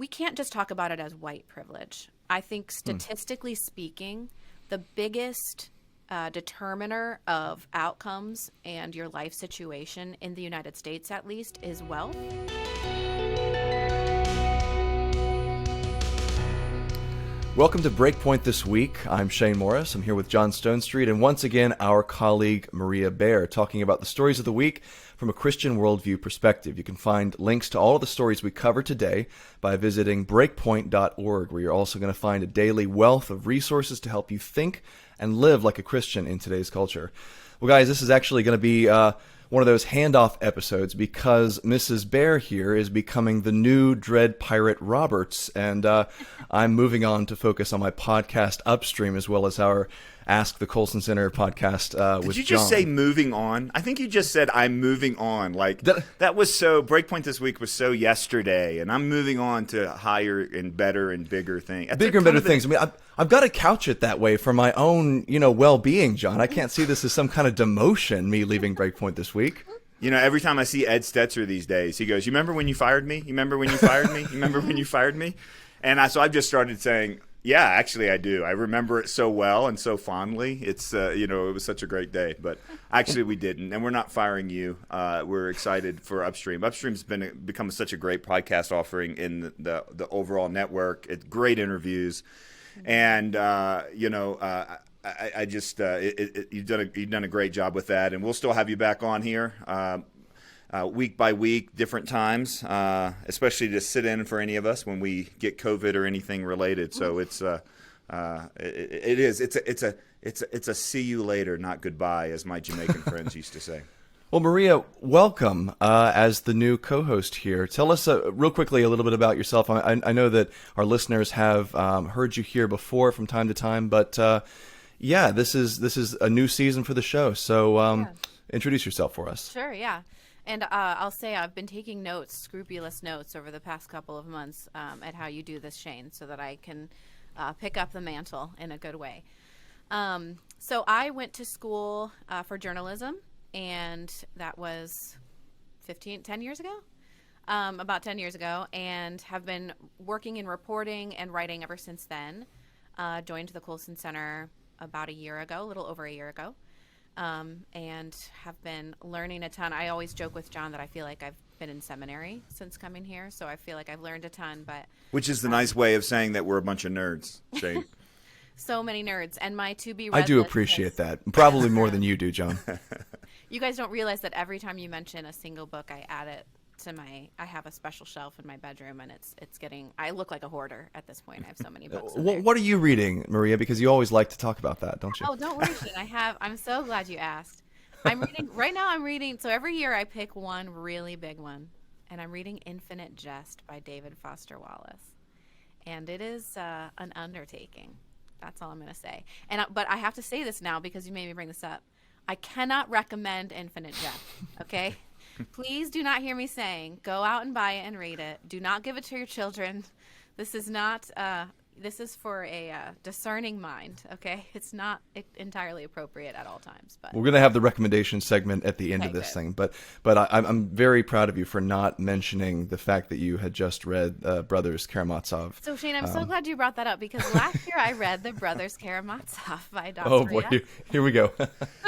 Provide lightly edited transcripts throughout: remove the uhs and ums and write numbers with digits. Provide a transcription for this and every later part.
we can't just talk about it as white privilege. I think statistically speaking, the biggest determiner of outcomes and your life situation in the United States, at least, is wealth. Welcome to Breakpoint This Week. I'm Shane Morris. I'm here with John Stonestreet, and once again, our colleague Maria Baer, talking about the stories of the week from a Christian worldview perspective. You can find links to all of the stories we cover today by visiting breakpoint.org, where you're also going to find a daily wealth of resources to help you think and live like a Christian in today's culture. Well, guys, this is actually going to be one of those handoff episodes because Mrs. Baer here is becoming the new Dread Pirate Roberts, and I'm moving on to focus on my podcast Upstream, as well as our Ask the Colson Center podcast with John. Did you just say moving on? I think you just said I'm moving on. Like that was so, Breakpoint This Week was so yesterday, and I'm moving on to higher and better and bigger things. Bigger and better things. I mean, I've got to couch it that way for my own, well-being, John. I can't see this as some kind of demotion, me leaving Breakpoint this week. Every time I see Ed Stetzer these days, he goes, "You remember when you fired me? You remember when you fired me? You remember when you fired me?" And so I've just started saying, yeah, actually I do. I remember it so well and so fondly. It's, it was such a great day. But actually we didn't. And we're not firing you. We're excited for Upstream. Upstream's become such a great podcast offering in the overall network. It's great interviews. And, I just you've done a great job with that. And we'll still have you back on here week by week, different times, especially to sit in for any of us when we get COVID or anything related. So it's a see you later, not goodbye, as my Jamaican friends used to say. Well, Maria, welcome as the new co-host here. Tell us real quickly a little bit about yourself. I know that our listeners have heard you here before from time to time, but this is a new season for the show. So introduce yourself for us. Sure, yeah. And I'll say I've been taking notes, scrupulous notes, over the past couple of months at how you do this, Shane, so that I can pick up the mantle in a good way. So I went to school for journalism, and that was 10 years ago, about 10 years ago, and have been working in reporting and writing ever since then. Joined the Colson Center about a little over a year ago. And have been learning a ton. I always joke with John that I feel like I've been in seminary since coming here, so I feel like I've learned a ton. But which is the nice way of saying that we're a bunch of nerds, Shane. So many nerds, and my to-be-read I do appreciate that, probably more than you do, John. You guys don't realize that every time you mention a single book, I add it to I have a special shelf in my bedroom, and it's getting, I look like a hoarder at this point. I have so many books. What are you reading, Maria? Because you always like to talk about that, don't you? Oh, don't worry, Shane. I'm so glad you asked. Right now I'm reading, so every year I pick one really big one, and I'm reading Infinite Jest by David Foster Wallace. And it is an undertaking. That's all I'm going to say. But I have to say this now because you made me bring this up. I cannot recommend Infinite Jest, okay? Please do not hear me saying, go out and buy it and read it. Do not give it to your children. This is not, this is for a discerning mind, okay? It's not entirely appropriate at all times. But we're going to have the recommendation segment at the end of this thing. But I'm very proud of you for not mentioning the fact that you had just read Brothers Karamazov. So, Shane, I'm so glad you brought that up because last year I read The Brothers Karamazov by Dostoevsky. Oh, boy. Here we go.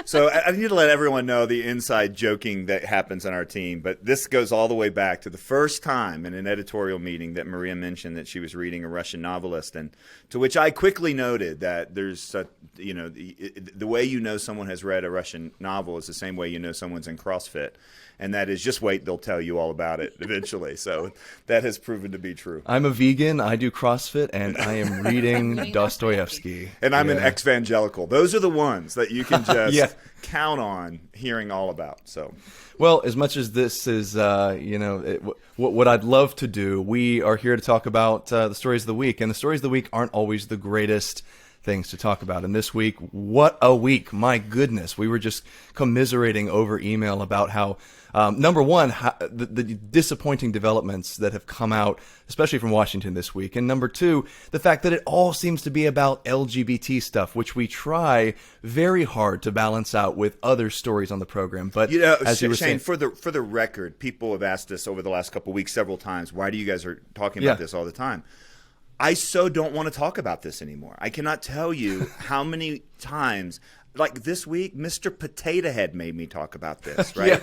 So I need to let everyone know the inside joking that happens on our team, but this goes all the way back to the first time in an editorial meeting that Maria mentioned that she was reading a Russian novelist, and to which I quickly noted that there's, the way you know someone has read a Russian novel is the same way you know someone's in CrossFit, and that is just wait, they'll tell you all about it eventually. So that has proven to be count I'm a vegan, I do CrossFit, and I am reading Dostoevsky. And I'm an ex-evangelical. Those are the ones that you can just count on hearing all about. So, well, as much as this is, what I'd love to do, we are here to talk about the stories of the week. And the stories of the week aren't always the greatest things to talk about. And this week, what a week. My goodness. We were just commiserating over email about how, number one, the disappointing developments that have come out, especially from Washington this week. And number two, the fact that it all seems to be about LGBT stuff, which we try very hard to balance out with other stories on the program. But as you were Shane, saying, for the record, people have asked us over the last couple of weeks several times, why do you guys are talking about this all the time? I so don't want to talk about this anymore. I cannot tell you how many times, like this week, Mr. Potato Head made me talk about this, right?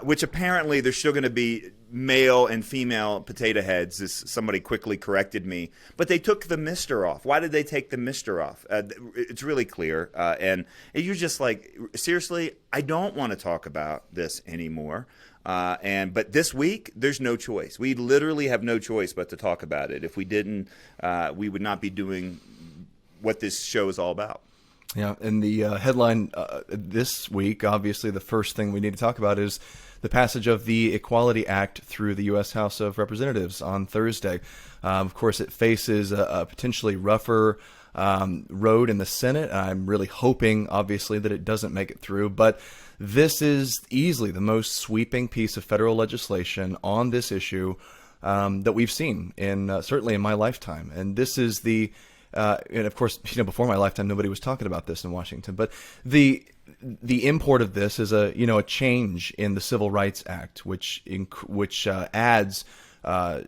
Which apparently there's still going to be male and female potato heads, as somebody quickly corrected me. But they took the Mr. off. Why did they take the Mr. off? It's really clear. And you're just like, seriously, I don't want to talk about this anymore. But this week, there's no choice. We literally have no choice but to talk about it. If we didn't, we would not be doing what this show is all about. Yeah, and the headline this week, obviously the first thing we need to talk about is the passage of the Equality Act through the U.S. House of Representatives on Thursday. Of course, it faces a potentially rougher road in the Senate. I'm really hoping, obviously, that it doesn't make it through, but this is easily the most sweeping piece of federal legislation on this issue that we've seen in certainly in my lifetime. And this is the and of course, before my lifetime, nobody was talking about this in Washington. But the import of this is a change in the Civil Rights Act, which adds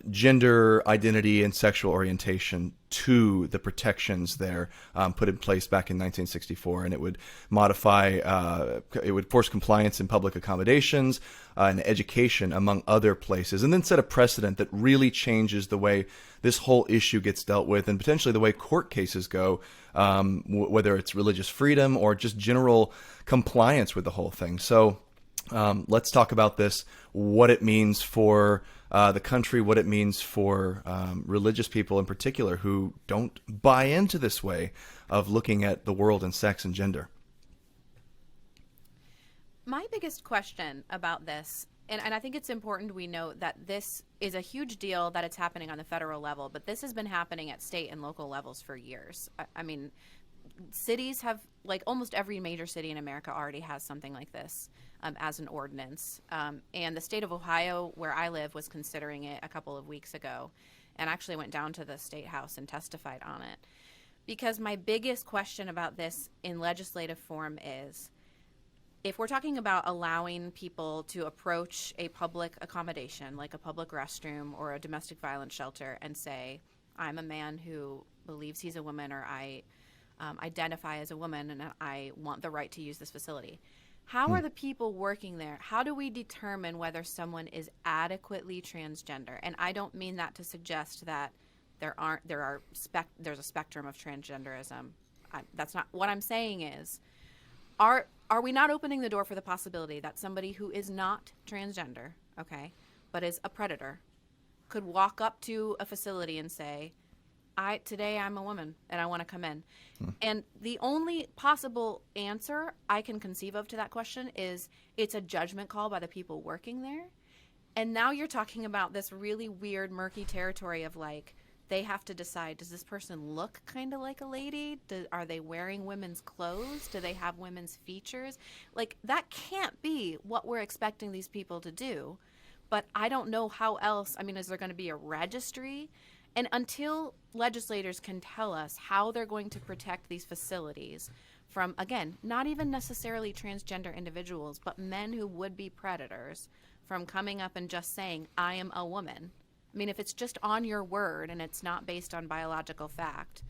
gender identity and sexual orientation to the protections there put in place back in 1964, and it would it would force compliance in public accommodations and education, among other places, and then set a precedent that really changes the way this whole issue gets dealt with, and potentially the way court cases go, whether it's religious freedom or just general compliance with the whole thing. So let's talk about this, what it means for the country, what it means for religious people in particular who don't buy into this way of looking at the world and sex and gender. My biggest question about this, and I think it's important we note that this is a huge deal that it's happening on the federal level, but this has been happening at state and local levels for years. I mean, cities have, like almost every major city in America already has something like this as an ordinance. And the state of Ohio, where I live, was considering it a couple of weeks ago and actually went down to the state house and testified on it. Because my biggest question about this in legislative form is, if we're talking about allowing people to approach a public accommodation, like a public restroom or a domestic violence shelter, and say, I'm a man who believes he's a woman, or I identify as a woman and I want the right to use this facility. How are the people working there? How do we determine whether someone is adequately transgender? And I don't mean that to suggest that there's a spectrum of transgenderism. That's not what I'm saying. Is are we not opening the door for the possibility that somebody who is not transgender, okay, but is a predator, could walk up to a facility and say, today I'm a woman and I want to come in. And the only possible answer I can conceive of to that question is it's a judgment call by the people working there. And now you're talking about this really weird, murky territory of, like, they have to decide, does this person look kind of like a lady? Are they wearing women's clothes? Do they have women's features? Like, that can't be what we're expecting these people to do. But I don't know how else. I mean, is there going to be a registry? And until legislators can tell us how they're going to protect these facilities from, again, not even necessarily transgender individuals, but men who would be predators, from coming up and just saying, I am a woman. I mean, if it's just on your word and it's not based on biological fact,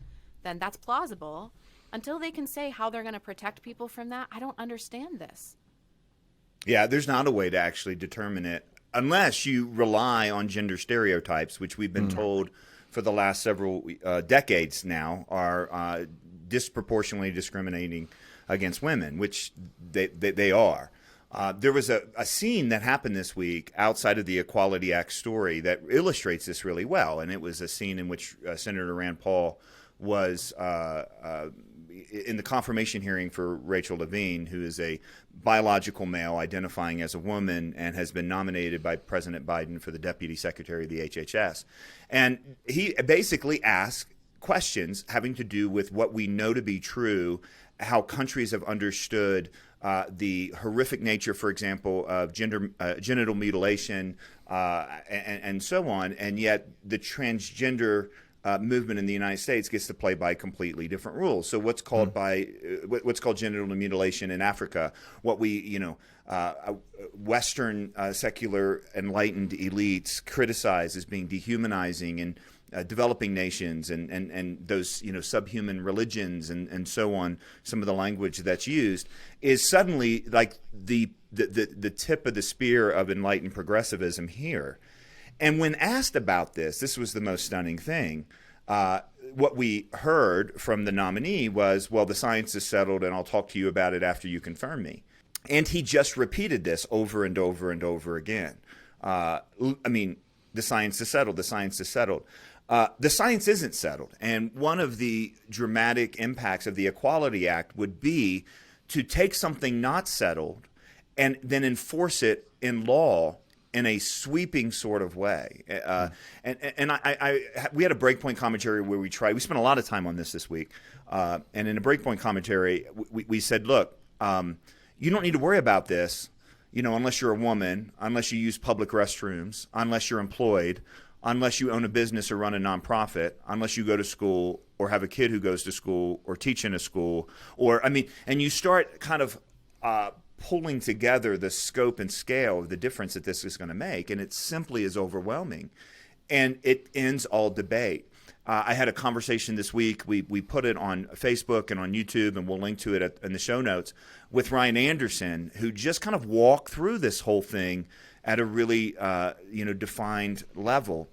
then that's plausible. Until they can say how they're going to protect people from that, I don't understand this. Yeah, there's not a way to actually determine it unless you rely on gender stereotypes, which we've been told for the last several decades now are disproportionately discriminating against women, which they are. There was a scene that happened this week outside of the Equality Act story that illustrates this really well, and it was a scene in which Senator Rand Paul was in the confirmation hearing for Rachel Levine, who is a biological male identifying as a woman and has been nominated by President Biden for the Deputy Secretary of the HHS. And he basically asked questions having to do with what we know to be true, how countries have understood the horrific nature, for example, of genital mutilation and so on, and yet the transgender movement in the United States gets to play by completely different rules. So what's called what's called genital mutilation in Africa, what we Western secular enlightened elites criticize as being dehumanizing in developing nations and those subhuman religions and so on, some of the language that's used is suddenly like the tip of the spear of enlightened progressivism here. And when asked about this was the most stunning thing. What we heard from the nominee was, well, the science is settled and I'll talk to you about it after you confirm me. And he just repeated this over and over and over again. The science is settled. The science is settled. The science isn't settled. And one of the dramatic impacts of the Equality Act would be to take something not settled and then enforce it in law in a sweeping sort of way. We had a Breakpoint commentary where we spent a lot of time on this week. And in a Breakpoint commentary, we said, look, you don't need to worry about this, unless you're a woman, unless you use public restrooms, unless you're employed, unless you own a business or run a nonprofit, unless you go to school or have a kid who goes to school or teach in a school, and you start kind of pulling together the scope and scale of the difference that this is going to make, and it simply is overwhelming, and it ends all debate. I had a conversation this week. We put it on Facebook and on YouTube, and we'll link to it in the show notes, with Ryan Anderson, who just kind of walked through this whole thing at a really defined level.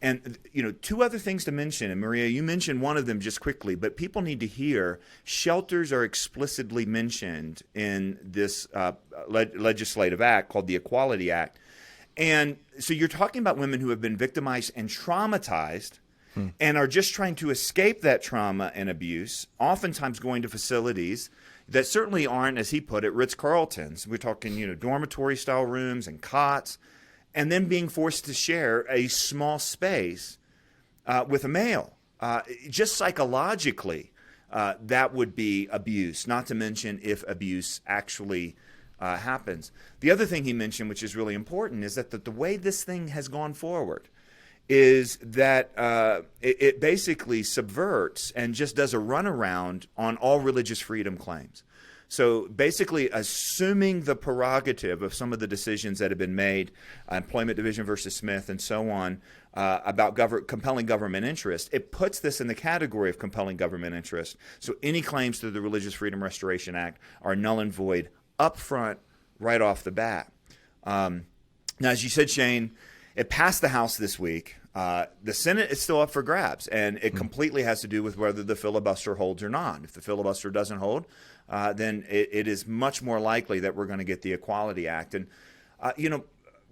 And two other things to mention, and Maria, you mentioned one of them just quickly, but people need to hear shelters are explicitly mentioned in this legislative act called the Equality Act. And so you're talking about women who have been victimized and traumatized and are just trying to escape that trauma and abuse, oftentimes going to facilities that certainly aren't, as he put it, Ritz-Carltons. We're talking, dormitory-style rooms and cots, and then being forced to share a small space with a male. Just psychologically, that would be abuse, not to mention if abuse actually happens. The other thing he mentioned, which is really important, is that the way this thing has gone forward is that it basically subverts and just does a runaround on all religious freedom claims. So basically assuming the prerogative of some of the decisions that have been made, Employment Division versus Smith and so on, about compelling government interest, it puts this in the category of compelling government interest. So any claims to the Religious Freedom Restoration Act are null and void up front, right off the bat. Now, as you said, Shane, it passed the House this week. The Senate is still up for grabs, and it completely has to do with whether the filibuster holds or not. If the filibuster doesn't hold, then it is much more likely that we're going to get the Equality Act. And,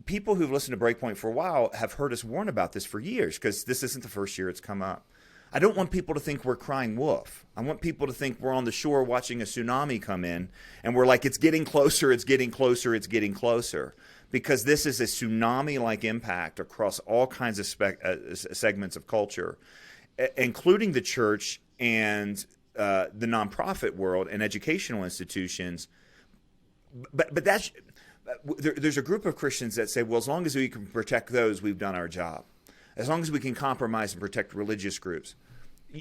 people who've listened to Breakpoint for a while have heard us warn about this for years, because this isn't the first year it's come up. I don't want people to think we're crying wolf. I want people to think we're on the shore watching a tsunami come in, and we're like, it's getting closer, it's getting closer, it's getting closer. Because this is a tsunami-like impact across all kinds of segments of culture, including the church and the nonprofit world and educational institutions. But there's a group of Christians that say, well, as long as we can protect those, we've done our job. As long as we can compromise and protect religious groups.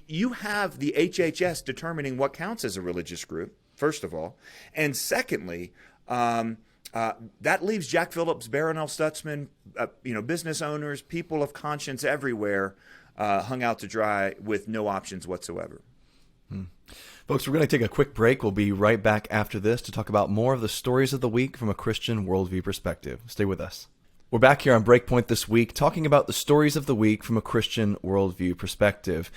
You have the HHS determining what counts as a religious group, first of all. And secondly, that leaves Jack Phillips, Barronelle Stutzman, business owners, people of conscience everywhere, hung out to dry with no options whatsoever. Folks, we're going to take a quick break. We'll be right back after this to talk about more of the stories of the week from a Christian worldview perspective. Stay with us. We're back here on Breakpoint this week talking about the stories of the week from a Christian worldview perspective.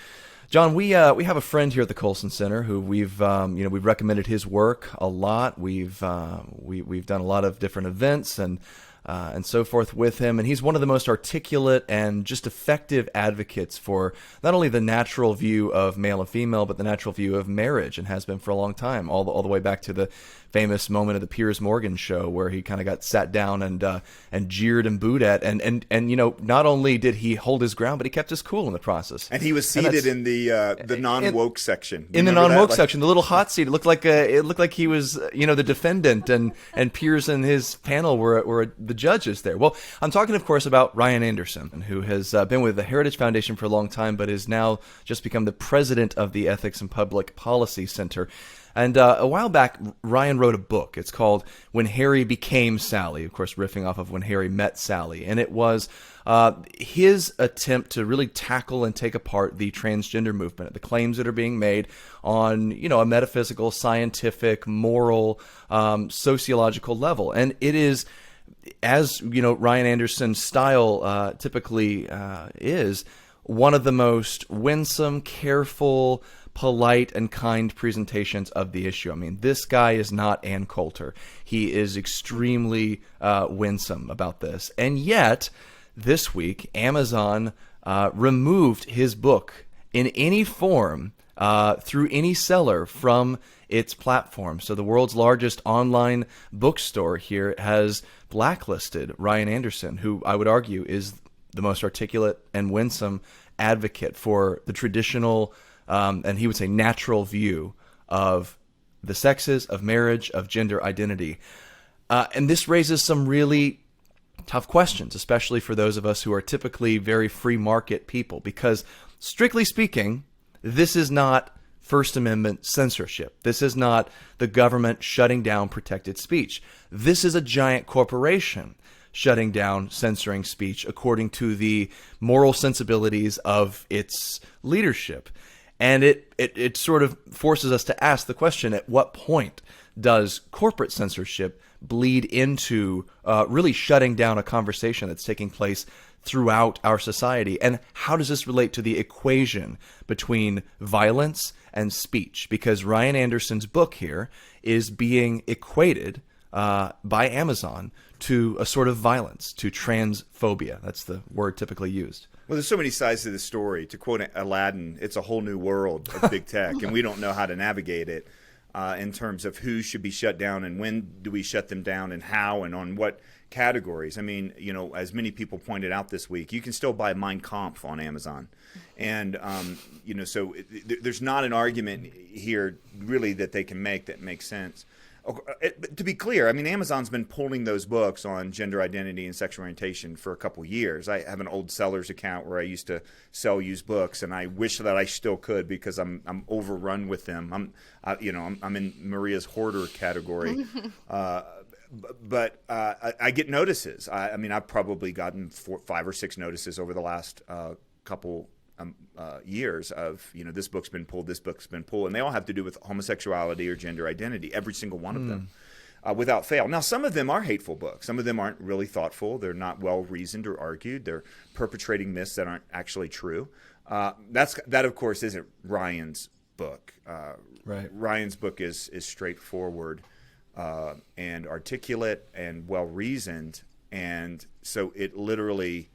John, we have a friend here at the Colson Center who we've recommended his work a lot. We've done a lot of different events and and so forth with him. And he's one of the most articulate and just effective advocates for not only the natural view of male and female, but the natural view of marriage, and has been for a long time, all the way back to the famous moment of the Piers Morgan show where he kind of got sat down and jeered and booed at, and not only did he hold his ground, but he kept his cool in the process. And he was seated in the non-woke section. In the non-woke section, the little hot seat. It looked like he was the defendant, and Piers and his panel were the judges there. Well, I'm talking, of course, about Ryan Anderson, who has been with the Heritage Foundation for a long time, but is now just become the president of the Ethics and Public Policy Center. And a while back, Ryan wrote a book. It's called When Harry Became Sally, of course, riffing off of When Harry Met Sally. And it was his attempt to really tackle and take apart the transgender movement, the claims that are being made on, a metaphysical, scientific, moral, sociological level. And it is, as, Ryan Anderson's style typically is, one of the most winsome, careful, polite and kind presentations of the issue. I mean, this guy is not Ann Coulter. He is extremely winsome about this. And yet, this week, Amazon removed his book in any form through any seller from its platform. So the world's largest online bookstore here has blacklisted Ryan Anderson, who I would argue is the most articulate and winsome advocate for the traditional and he would say natural view of the sexes, of marriage, of gender identity. And this raises some really tough questions, especially for those of us who are typically very free market people, because strictly speaking, this is not First Amendment censorship. This is not the government shutting down protected speech. This is a giant corporation shutting down, censoring speech according to the moral sensibilities of its leadership. And it sort of forces us to ask the question, at what point does corporate censorship bleed into really shutting down a conversation that's taking place throughout our society? And how does this relate to the equation between violence and speech? Because Ryan Anderson's book here is being equated by Amazon to a sort of violence, to transphobia. That's the word typically used. Well, there's so many sides to the story. To quote Aladdin, it's a whole new world of big tech, and we don't know how to navigate it in terms of who should be shut down and when do we shut them down and how and on what categories. I mean, as many people pointed out this week, you can still buy Mein Kampf on Amazon. And, so there's not an argument here really that they can make that makes sense. To be clear, I mean, Amazon's been pulling those books on gender identity and sexual orientation for a couple years. I have an old seller's account where I used to sell used books, and I wish that I still could because I'm overrun with them. I'm in Maria's hoarder category. But I get notices. I've probably gotten 5 or 6 notices over the last couple years of, this book's been pulled, this book's been pulled, and they all have to do with homosexuality or gender identity, every single one of them, without fail. Now, some of them are hateful books. Some of them aren't really thoughtful. They're not well-reasoned or argued. They're perpetrating myths that aren't actually true. That, of course, isn't Ryan's book. Right. Ryan's book is straightforward and articulate and well-reasoned, and so it literally...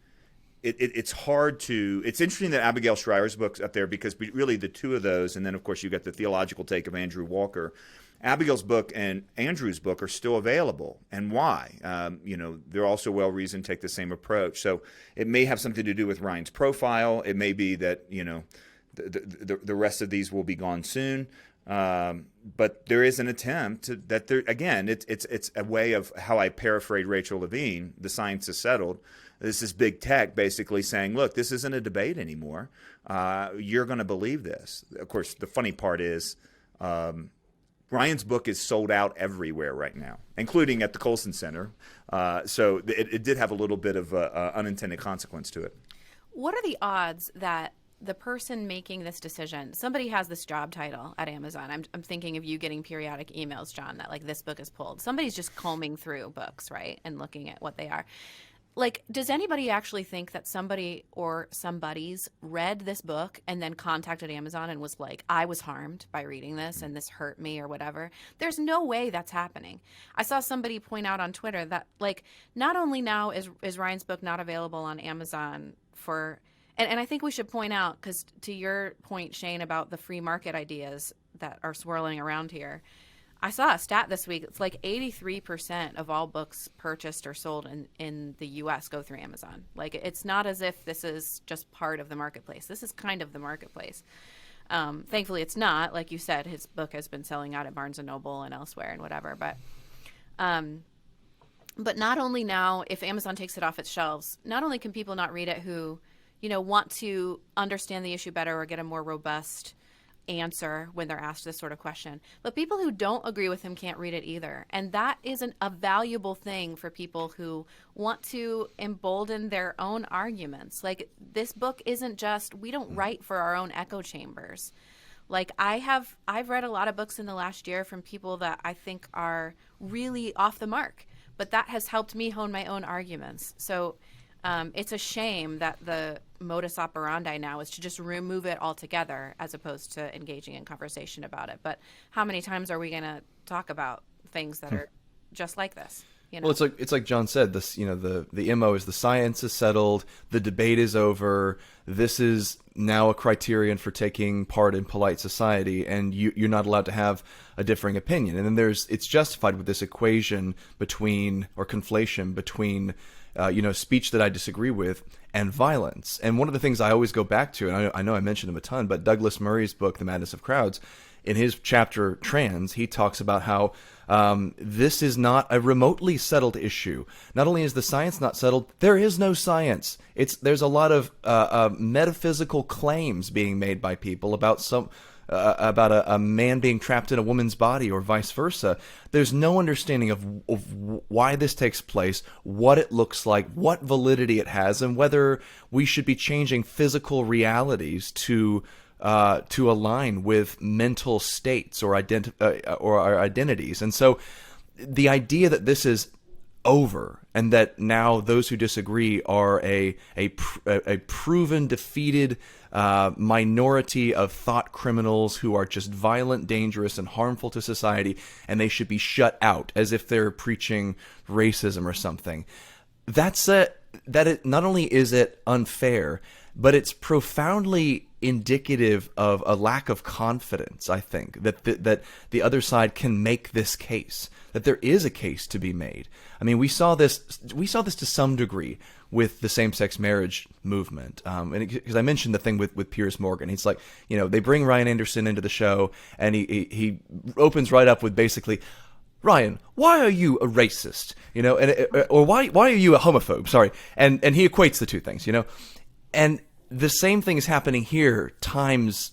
It's hard to. It's interesting that Abigail Shrier's book's up there because really the two of those, and then of course you got the theological take of Andrew Walker. Abigail's book and Andrew's book are still available, and why? They're also well reasoned, take the same approach. So it may have something to do with Ryan's profile. It may be that the rest of these will be gone soon. But there is an attempt that there again. It's a way of how I paraphrase Rachel Levine. The science is settled. This is big tech basically saying, look, this isn't a debate anymore. You're going to believe this. Of course, the funny part is Ryan's book is sold out everywhere right now, including at the Colson Center. So it did have a little bit of unintended consequence to it. What are the odds that the person making this decision, somebody has this job title at Amazon. I'm thinking of you getting periodic emails, John, that like this book is pulled. Somebody's just combing through books, right, and looking at what they are. like, does anybody actually think that somebody or somebody's read this book and then contacted Amazon and was like, I was harmed by reading this and this hurt me or whatever? There's no way that's happening. I saw somebody point out on Twitter that, like, not only now is Ryan's book not available on Amazon for, and I think we should point out, because to your point, Shane, about the free market ideas that are swirling around here, I saw a stat this week. It's like 83% of all books purchased or sold in the U.S. go through Amazon. Like, it's not as if this is just part of the marketplace. This is kind of the marketplace. Thankfully, it's not. Like you said, his book has been selling out at Barnes & Noble and elsewhere and whatever. But not only now, if Amazon takes it off its shelves, not only can people not read it who, want to understand the issue better or get a more robust answer when they're asked this sort of question, but people who don't agree with him can't read it either. And that is a valuable thing for people who want to embolden their own arguments. Like, this book isn't just, we don't write for our own echo chambers. Like, I've read a lot of books in the last year from people that I think are really off the mark, but that has helped me hone my own arguments. So it's a shame that the modus operandi now is to just remove it altogether as opposed to engaging in conversation about it. But how many times are we going to talk about things that are just like this? Well, it's like John said. This, the MO is the science is settled, the debate is over. This is now a criterion for taking part in polite society, and you're not allowed to have a differing opinion. And then it's justified with this equation conflation between speech that I disagree with and violence. And one of the things I always go back to, and I know I mentioned him a ton, but Douglas Murray's book, The Madness of Crowds, in his chapter Trans, he talks about how this is not a remotely settled issue. Not only is the science not settled, there is no science. There's a lot of metaphysical claims being made by people about a man being trapped in a woman's body or vice versa. There's no understanding of why this takes place, what it looks like, what validity it has, and whether we should be changing physical realities to align with mental states or our identities. And so the idea that this is over and that now those who disagree are a proven defeated minority of thought criminals who are just violent, dangerous, and harmful to society, and they should be shut out as if they're preaching racism or something. Not only is it unfair, but it's profoundly indicative of a lack of confidence, I think, that the other side can make this case, that there is a case to be made. I mean, we saw this to some degree with the same-sex marriage movement. And because I mentioned the thing with Piers Morgan. He's like, they bring Ryan Anderson into the show, and he opens right up with basically, Ryan, why are you a racist? Or why are you a homophobe? Sorry. And he equates the two things, And the same thing is happening here times,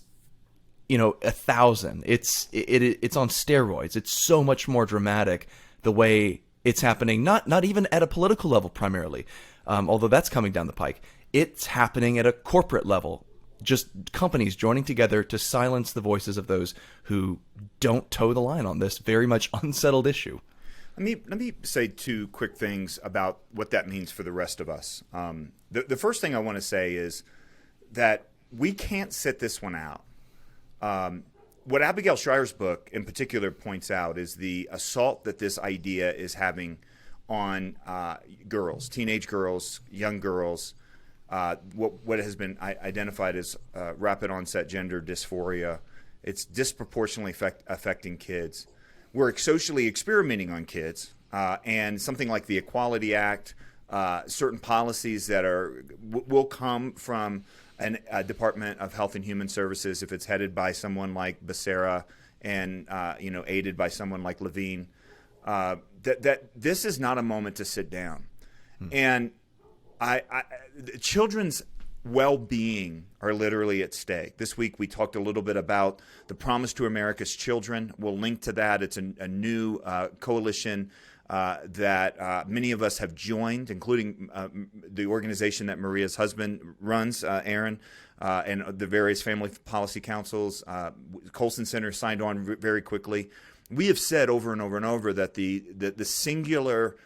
1,000. It's on steroids. It's so much more dramatic the way it's happening. Not even at a political level primarily, although that's coming down the pike. It's happening at a corporate level. Just companies joining together to silence the voices of those who don't toe the line on this very much unsettled issue. Let me say two quick things about what that means for the rest of us. The first thing I want to say is that we can't sit this one out. What Abigail Shrier's book in particular points out is the assault that this idea is having on girls, teenage girls, young girls, what has been identified as rapid onset gender dysphoria. It's disproportionately affecting kids. We're socially experimenting on kids, and something like the Equality Act, certain policies that will come from a Department of Health and Human Services if it's headed by someone like Becerra and aided by someone like Levine. That this is not a moment to sit down, and children's well-being are literally at stake. This week we talked a little bit about the Promise to America's Children. We'll link to that. It's a new coalition that many of us have joined, including the organization that Maria's husband runs, Aaron, and the various family policy councils. Colson Center signed on very quickly. We have said over and over and over that the singular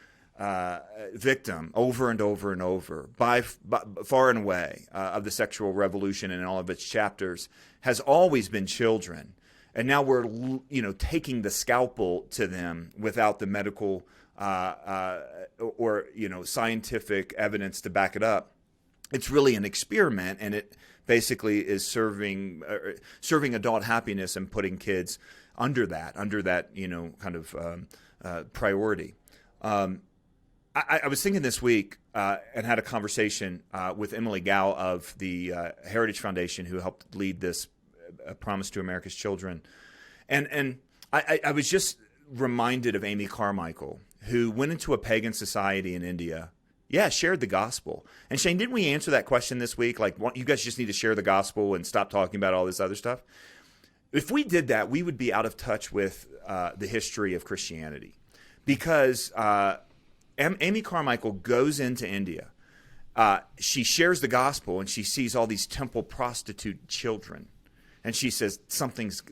victim over and over and over, by far and away, of the sexual revolution and all of its chapters has always been children. And now we're, taking the scalpel to them without the medical or scientific evidence to back it up. It's really an experiment, and it basically is serving adult happiness and putting kids under that kind of priority. I was thinking this week and had a conversation with Emily Gao of the Heritage Foundation, who helped lead this Promise to America's Children. And I was just reminded of Amy Carmichael, who went into a pagan society in India, shared the gospel. And Shane, didn't we answer that question this week? Like, you guys just need to share the gospel and stop talking about all this other stuff? If we did that, we would be out of touch with the history of Christianity. Because Amy Carmichael goes into India. She shares the gospel, and she sees all these temple prostitute children. And she says,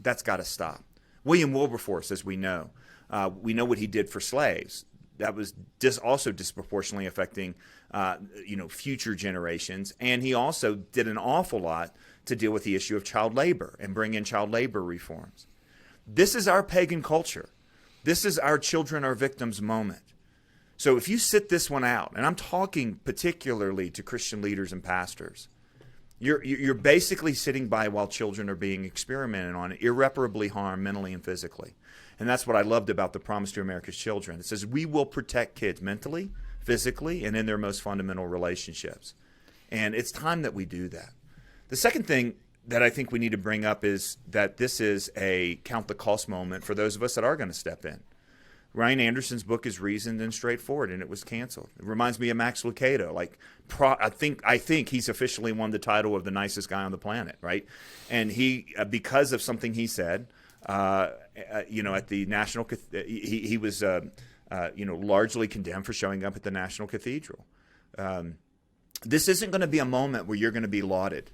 that's got to stop. William Wilberforce, as we know what he did for slaves. That was also disproportionately affecting, future generations. And he also did an awful lot to deal with the issue of child labor and bring in child labor reforms. This is our pagan culture. This is our children are victims moment. So if you sit this one out, and I'm talking particularly to Christian leaders and pastors, you're basically sitting by while children are being experimented on, irreparably harmed mentally and physically. And that's what I loved about the Promise to America's Children. It says we will protect kids mentally, physically, and in their most fundamental relationships. And it's time that we do that. The second thing that I think we need to bring up is that this is a count the cost moment for those of us that are going to step in. Ryan Anderson's book is reasoned and straightforward, and it was canceled. It reminds me of Max Lucado. I think he's officially won the title of the nicest guy on the planet, right? And he, because of something he said, at the National, he was, largely condemned for showing up at the National Cathedral. This isn't going to be a moment where you're going to be lauded.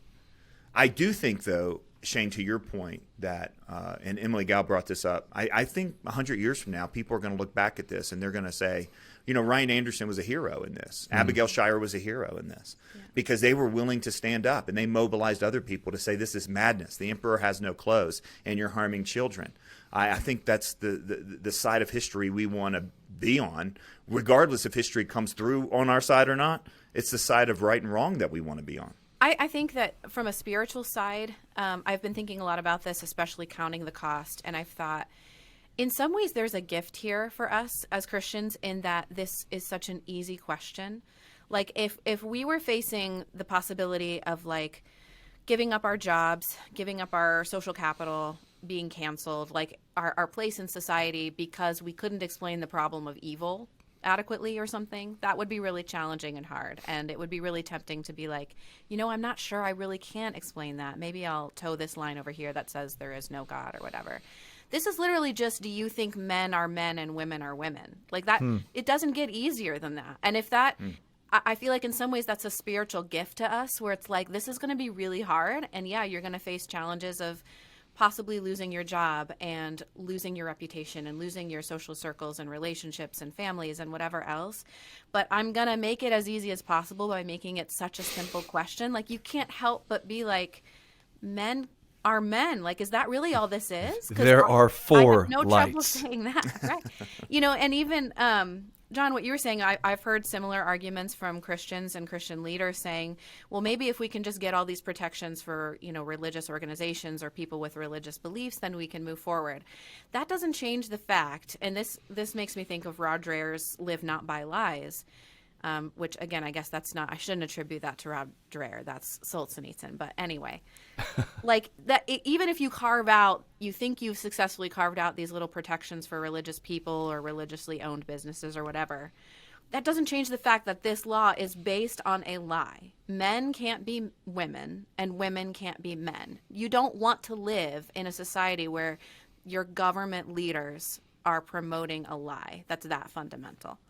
I do think, though, Shane, to your point that, and Emily Gao brought this up, I think 100 years from now, people are going to look back at this and they're going to say, Ryan Anderson was a hero in this. Mm-hmm. Abigail Shire was a hero in this because they were willing to stand up and they mobilized other people to say this is madness. The emperor has no clothes and you're harming children. I think that's the side of history we want to be on, regardless if history comes through on our side or not. It's the side of right and wrong that we want to be on. I think that from a spiritual side, I've been thinking a lot about this, especially counting the cost. And I've thought, in some ways, there's a gift here for us as Christians in that this is such an easy question. Like, if we were facing the possibility of, giving up our jobs, giving up our social capital, being canceled, our place in society because we couldn't explain the problem of evil adequately or something, that would be really challenging and hard. And it would be really tempting to be like, I'm not sure I really can't explain that. Maybe I'll toe this line over here that says there is no God or whatever. This is literally just, do you think men are men and women are women? Like that, It doesn't get easier than that. And if that, I feel like in some ways that's a spiritual gift to us where it's like, this is going to be really hard. And you're going to face challenges of possibly losing your job and losing your reputation and losing your social circles and relationships and families and whatever else. But I'm going to make it as easy as possible by making it such a simple question. You can't help but be like, men are men. Is that really all this is? There are four I have no lights. trouble saying that, right? And even, John, what you were saying, I've heard similar arguments from Christians and Christian leaders saying, well, maybe if we can just get all these protections for, religious organizations or people with religious beliefs, then we can move forward. That doesn't change the fact, and this makes me think of Rod Dreher's Live Not by Lies, which, again, I guess I shouldn't attribute that to Rod Dreher. That's Solzhenitzyn. But anyway, even if you think you've successfully carved out these little protections for religious people or religiously owned businesses or whatever, that doesn't change the fact that this law is based on a lie. Men can't be women and women can't be men. You don't want to live in a society where your government leaders are promoting a lie. That's that fundamental.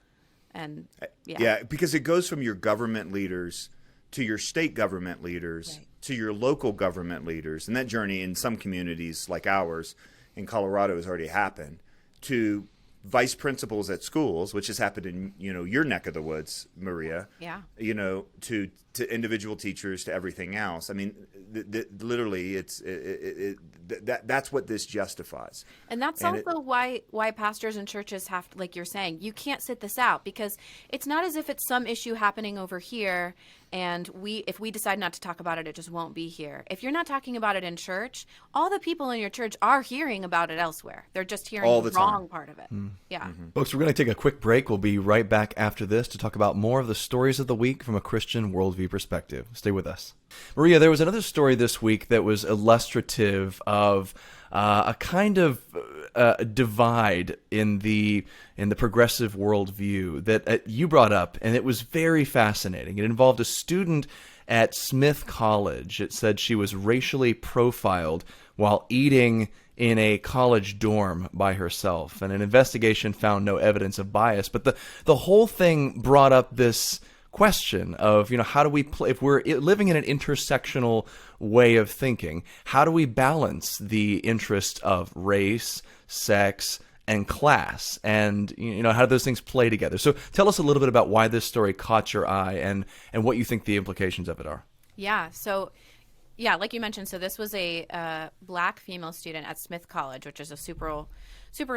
And because it goes from your government leaders to your state government leaders to your local government leaders, and that journey in some communities like ours in Colorado has already happened, to vice principals at schools, which has happened in your neck of the woods, Maria. Yeah. To individual teachers, to everything else. I mean, literally, that's what this justifies. And that's also why pastors and churches have to, like you're saying, you can't sit this out, because it's not as if it's some issue happening over here and if we decide not to talk about it, it just won't be here. If you're not talking about it in church, all the people in your church are hearing about it elsewhere. They're just hearing the wrong part of it. Yeah. Folks, we're going to take a quick break. We'll be right back after this to talk about more of the stories of the week from a Christian worldview perspective. Stay with us. Maria, there was another story this week that was illustrative of a kind of divide in the progressive worldview that you brought up, and it was very fascinating. It involved a student at Smith College. It said she was racially profiled while eating in a college dorm by herself, and an investigation found no evidence of bias. But the whole thing brought up this question of, how do we play, if we're living in an intersectional way of thinking, how do we balance the interest of race, sex, and class, and how do those things play together? So tell us a little bit about why this story caught your eye and what you think the implications of it are. Yeah. So, yeah, like you mentioned, so this was a black female student at Smith College, which is a super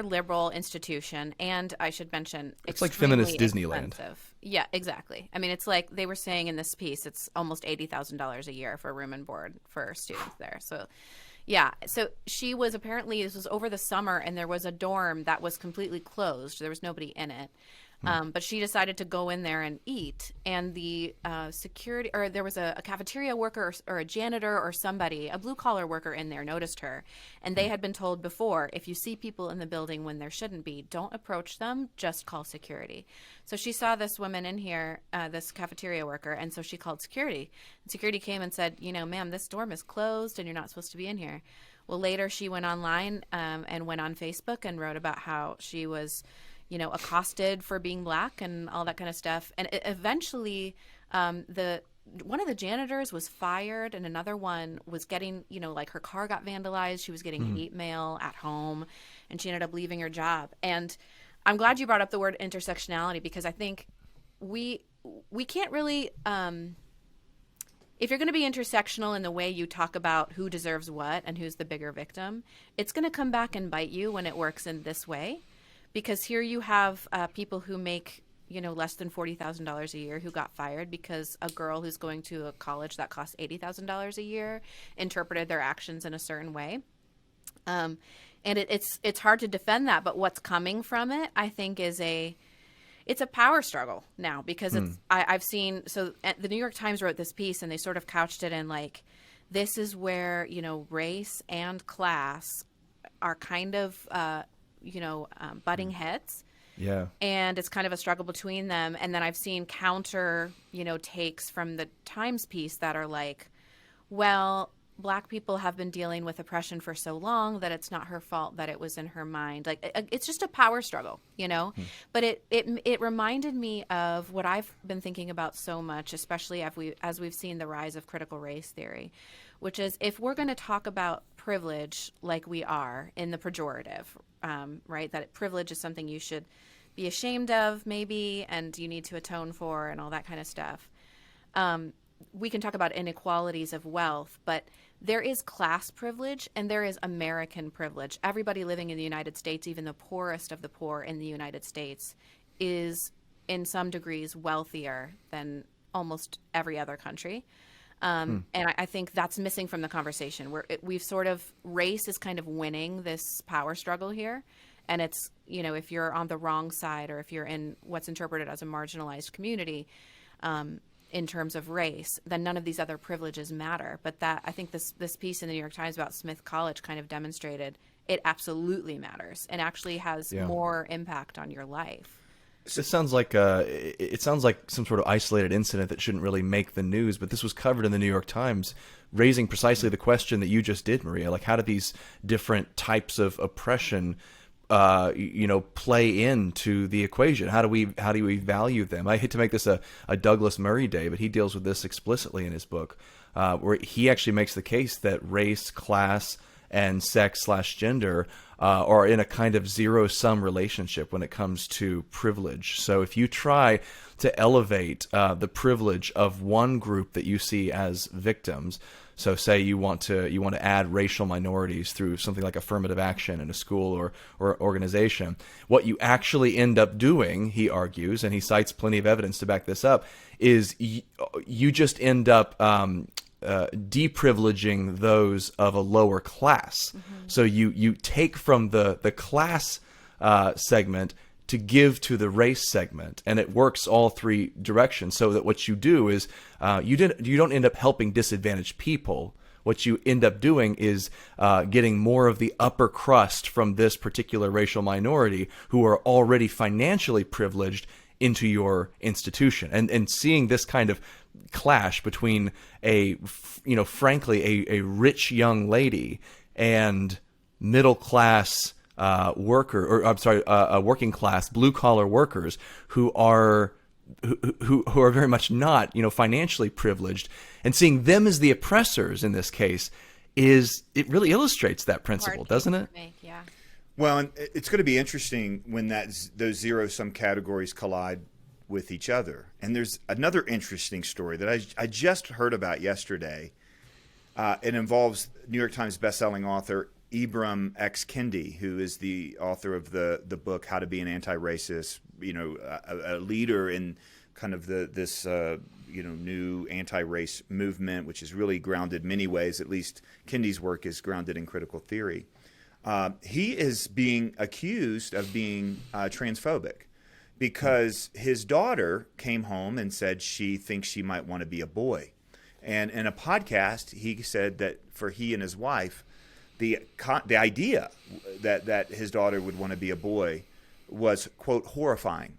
liberal institution, and I should mention it's like feminist Disneyland. Expensive. Yeah, exactly. I mean, it's like they were saying in this piece, it's almost $80,000 a year for room and board for students there. So, yeah. So she was apparently, this was over the summer, and there was a dorm that was completely closed. There was nobody in it. But she decided to go in there and eat, and the security, or there was a cafeteria worker or a janitor or somebody, a blue-collar worker in there noticed her, and they had been told before, if you see people in the building when there shouldn't be, don't approach them, just call security. So she saw this woman in here, this cafeteria worker, and so she called security. And security came and said, ma'am, this dorm is closed and you're not supposed to be in here. Well, later she went online and went on Facebook and wrote about how she was accosted for being black and all that kind of stuff. And eventually, one of the janitors was fired, and another one was getting, like her car got vandalized. She was getting hate mail at home, and she ended up leaving her job. And I'm glad you brought up the word intersectionality, because I think we can't really, if you're going to be intersectional in the way you talk about who deserves what and who's the bigger victim, it's going to come back and bite you when it works in this way. Because here you have people who make, less than $40,000 a year who got fired because a girl who's going to a college that costs $80,000 a year interpreted their actions in a certain way. And it's hard to defend that. But what's coming from it, I think, it's a power struggle now, because I've seen, so the New York Times wrote this piece, and they sort of couched it in like, this is where, race and class are kind of butting heads. Yeah. And it's kind of a struggle between them. And then I've seen counter, takes from the Times piece that are like, well, black people have been dealing with oppression for so long that it's not her fault that it was in her mind. Like, it's just a power struggle, But it reminded me of what I've been thinking about so much, especially as we've seen the rise of critical race theory, which is, if we're going to talk about privilege like we are in the pejorative, right, that privilege is something you should be ashamed of maybe, and you need to atone for and all that kind of stuff. We can talk about inequalities of wealth, but there is class privilege and there is American privilege. Everybody living in the United States, even the poorest of the poor in the United States, is in some degrees wealthier than almost every other country. And I think that's missing from the conversation, where we've sort of, race is kind of winning this power struggle here. And it's, if you're on the wrong side, or if you're in what's interpreted as a marginalized community, in terms of race, then none of these other privileges matter. But that, I think this piece in the New York Times about Smith College kind of demonstrated it absolutely matters and actually has more impact on your life. It sounds like some sort of isolated incident that shouldn't really make the news, but this was covered in the New York Times, raising precisely the question that you just did, Maria. Like, how do these different types of oppression, play into the equation? How do we value them? I hate to make this a Douglas Murray day, but he deals with this explicitly in his book, where he actually makes the case that race, class, and sex/gender or in a kind of zero-sum relationship when it comes to privilege. So if you try to elevate the privilege of one group that you see as victims, so say you want to add racial minorities through something like affirmative action in a school or organization, what you actually end up doing, he argues, and he cites plenty of evidence to back this up, is you just end up deprivileging those of a lower class. So you take from the class segment to give to the race segment, and it works all three directions. So that what you do is you don't end up helping disadvantaged people. What you end up doing is getting more of the upper crust from this particular racial minority who are already financially privileged into your institution, and seeing this kind of clash between frankly a rich young lady and middle class working class blue collar workers who are very much not financially privileged, and seeing them as the oppressors in this case it really illustrates that principle, doesn't it? Yeah. Well, and it's going to be interesting when those zero-sum categories collide with each other. And there's another interesting story that I just heard about yesterday. It involves New York Times bestselling author Ibram X. Kendi, who is the author of the book How to Be an Anti-Racist, a leader in kind of this new anti-race movement, which is really grounded in many ways. At least Kendi's work is grounded in critical theory. He is being accused of being transphobic because his daughter came home and said she thinks she might want to be a boy. And in a podcast, he said that for he and his wife, the idea that his daughter would want to be a boy was, quote, horrifying.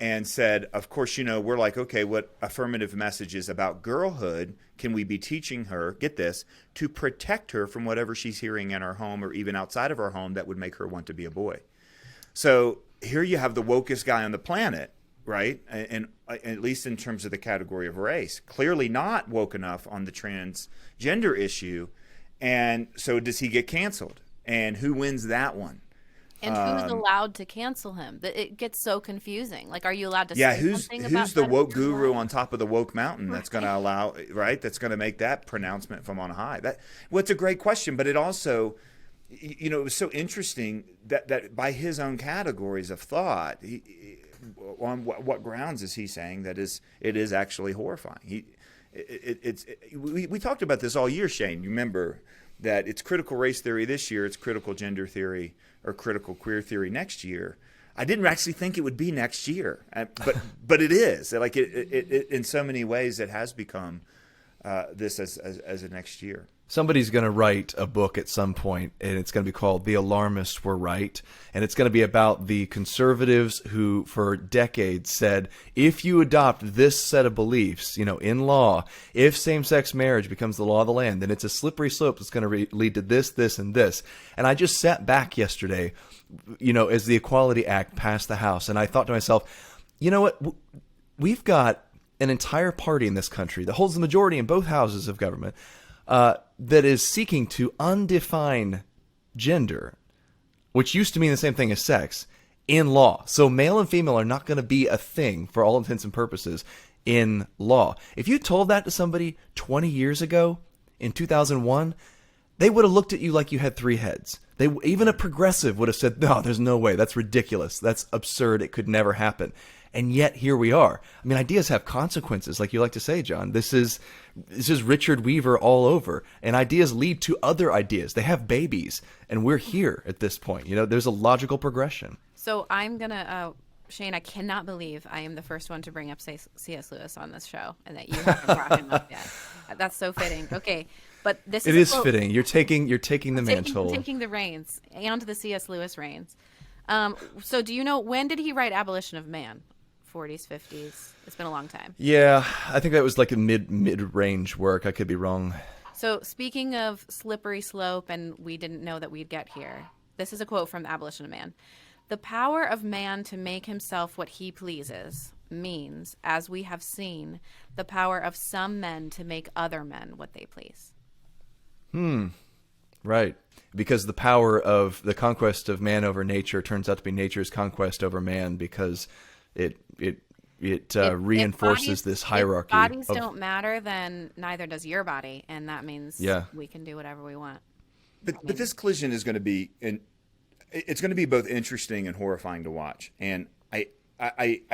And said, of course, we're like, okay, what affirmative messages about girlhood can we be teaching her, get this, to protect her from whatever she's hearing in our home or even outside of our home that would make her want to be a boy. So here you have the wokest guy on the planet, right? And at least in terms of the category of race, clearly not woke enough on the transgender issue. And so does he get canceled? And who wins that one? And who's allowed to cancel him? It gets so confusing. Like, are you allowed to say something about who's the woke guru on top of the woke mountain that's going to allow, right? That's going to make that pronouncement from on high. It's a great question, but it also, it was so interesting that by his own categories of thought, on what grounds is he saying that it is actually horrifying? We talked about this all year, Shane. You remember that it's critical race theory this year, it's critical gender theory or critical queer theory next year. I didn't actually think it would be next year, but it is. Like it in so many ways, it has become this as a next year. Somebody's going to write a book at some point, and it's going to be called The Alarmists Were Right. And it's going to be about the conservatives who, for decades, said, if you adopt this set of beliefs, in law, if same-sex marriage becomes the law of the land, then it's a slippery slope that's going to lead to this, this, and this. And I just sat back yesterday, as the Equality Act passed the House, and I thought to myself, you know what? We've got an entire party in this country that holds the majority in both houses of government, that is seeking to undefine gender, which used to mean the same thing as sex, in law. So male and female are not going to be a thing for all intents and purposes in law. If you told that to somebody 20 years ago, in 2001, they would have looked at you like you had three heads. Even a progressive would have said, no, there's no way. That's ridiculous. That's absurd. It could never happen. And yet here we are. I mean, ideas have consequences, like you like to say, John. This is Richard Weaver all over. And ideas lead to other ideas. They have babies. And we're here at this point. There's a logical progression. So I'm going to, Shane, I cannot believe I am the first one to bring up C.S. Lewis on this show and that you haven't brought him up yet. That's so fitting. Okay. But this it is fitting. You're taking the mantle. Taking the reins and the C.S. Lewis reins. So do you know, when did he write Abolition of Man? 40s, 50s. It's been a long time. Yeah, I think that was like a mid-range work. I could be wrong. So speaking of slippery slope, and we didn't know that we'd get here, this is a quote from Abolition of Man. The power of man to make himself what he pleases means, as we have seen, the power of some men to make other men what they please. Right. because the power of the conquest of man over nature turns out to be nature's conquest over man, because it reinforces this hierarchy. If bodies don't matter, then neither does your body, and that means we can do whatever we want. But this collision is going to be it's going to be both interesting and horrifying to watch. And I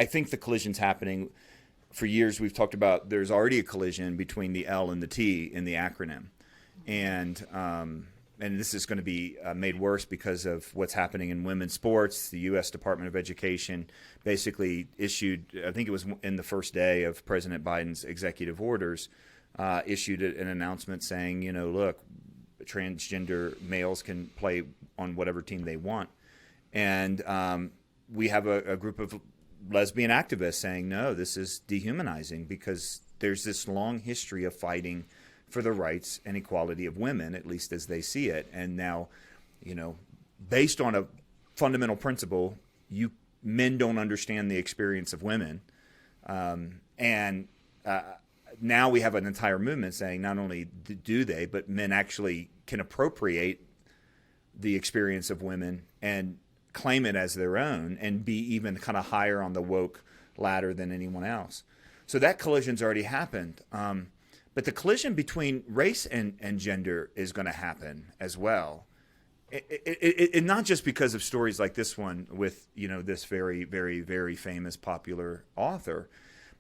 think the collision's happening. For years, we've talked about there's already a collision between the L and the T in the acronym, and this is going to be made worse because of what's happening in women's sports. The U.S. Department of Education basically issued, I think it was in the first day of President Biden's executive orders, issued an announcement saying, look, transgender males can play on whatever team they want. And we have a group of lesbian activists saying, no, this is dehumanizing, because there's this long history of fighting for the rights and equality of women, at least as they see it. And now, based on a fundamental principle, men don't understand the experience of women. Now we have an entire movement saying not only do they, but men actually can appropriate the experience of women and claim it as their own and be even kind of higher on the woke ladder than anyone else. So that collision's already happened. But the collision between race and gender is going to happen as well. It not just because of stories like this one with this very, very, very famous popular author,